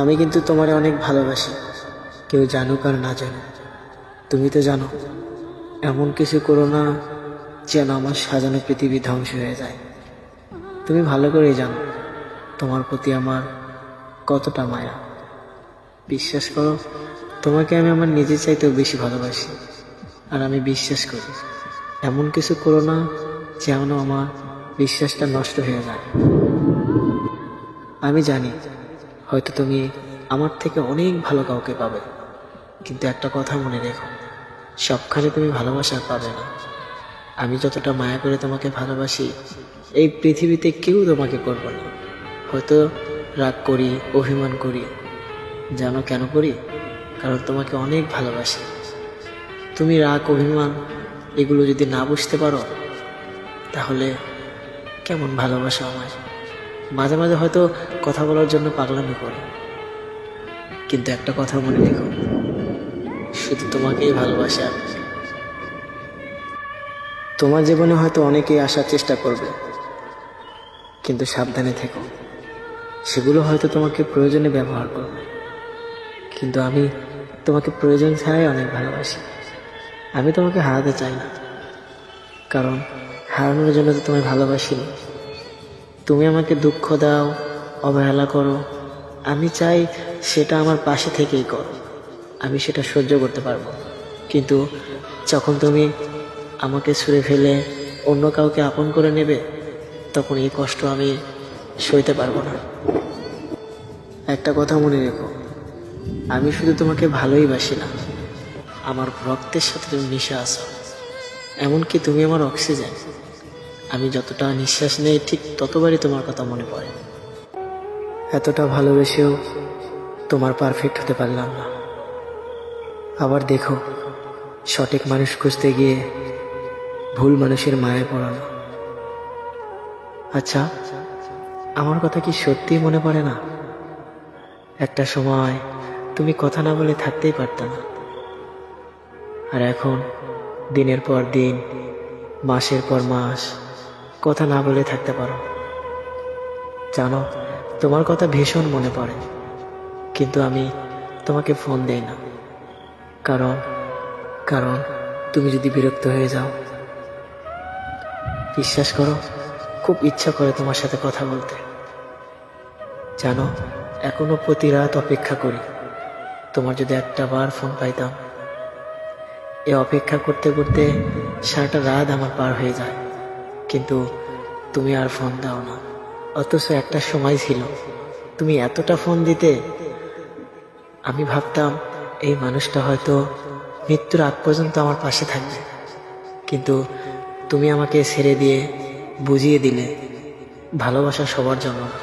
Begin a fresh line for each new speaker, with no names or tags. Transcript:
আমি কিন্তু তোমারে অনেক ভালোবাসি, কেউ জানুক আর না জানুক। তুমি তো জানো, এমন কিছু করো না যেন আমার সাজানো পৃথিবী ধ্বংস হয়ে যায়। তুমি ভালো করেই জানো তোমার প্রতি আমার কতটা মায়া। বিশ্বাস করো, তোমাকে আমি আমার নিজের চাইতেও বেশি ভালোবাসি। আর আমি বিশ্বাস করি, এমন কিছু করো না যেন আমার বিশ্বাসটা নষ্ট হয়ে যায়। আমি জানি হয়তো তুমি আমার থেকে অনেক ভালো কাউকে পাবে, কিন্তু একটা কথা মনে রেখো, সবখানে তুমি ভালোবাসা পাবে না। আমি যতটা মায়া করে তোমাকে ভালোবাসি, এই পৃথিবীতে কেউ তোমাকে করবে না। হয়তো রাগ করি, অভিমান করি, জানো কেন করি? কারণ তোমাকে অনেক ভালোবাসি। তুমি রাগ, অভিমান এগুলো যদি না বুঝতে পারো, তাহলে কেমন ভালোবাসা আমায়? মাঝে মাঝে হয়তো কথা বলার জন্য পাগলামি করি, কিন্তু একটা কথা মনে রেখো, শুধু তোমাকেই ভালোবাসি আমি। তোমার জীবনে হয়তো অনেকেই আসার চেষ্টা করবে, কিন্তু সাবধানে থেকো। সেগুলো হয়তো তোমাকে প্রয়োজনে ব্যবহার করবে, কিন্তু আমি তোমাকে প্রয়োজন ছাড়াই অনেক ভালোবাসি। আমি তোমাকে হারাতে চাই না, কারণ হারানোর জন্য তো তোমায় ভালোবাসিনি। তুমি আমাকে দুঃখ দাও, অবহেলা করো, আমি চাই সেটা আমার পাশে থেকেই করো। আমি সেটা সহ্য করতে পারবো, কিন্তু যখন তুমি আমাকে ছুঁড়ে ফেলে অন্য কাউকে আপন করে নেবে, তখন এই কষ্ট আমি সইতে পারবো না। একটা কথা মনে রেখো, আমি শুধু তোমাকে ভালোই বাসি না, আমার রক্তের সাথে তুমি মিশে আছো। এমনকি তুমি আমার অক্সিজেন। আমি যতটা নিঃশ্বাস নেই, ঠিক ততবারই তোমার কথা মনে পড়ে। এতটা ভালোবেসেও তোমার পারফেক্ট হতে পারলাম না। আবার দেখো, সঠিক মানুষ খুঁজতে গিয়ে ভুল মানুষের মায়ায় পড়ানো। আচ্ছা, আমার কথা কি সত্যিই মনে পড়ে না? একটা সময় তুমি কথা না বলে থাকতেই পারত না, আর এখন দিনের পর দিন, মাসের পর মাস কথা না বলে থাকতে পারো। জানো, তোমার কথা ভীষণ মনে পড়ে, কিন্তু আমি তোমাকে ফোন দেই না। কারণ কারণ তুমি যদি বিরক্ত হয়ে যাও। বিশ্বাস করো, খুব ইচ্ছা করে তোমার সাথে কথা বলতে। জানো, এখনো প্রতি রাত অপেক্ষা করি তোমার যদি একটা বার ফোন পাইতাম। এ অপেক্ষা করতে করতে সারাটা রাত আমার পার হয়ে যায়, কিন্তু তুমি আর ফোন দাও না। অথচ একটা সময় ছিল তুমি এতটা ফোন দিতে, আমি ভাবতাম এই মানুষটা হয়তো মৃত্যুর আগ পর্যন্ত আমার পাশে থাকবে। কিন্তু তুমি আমাকে ছেড়ে দিয়ে বুঝিয়ে দিলে ভালোবাসা সবার জন্য না।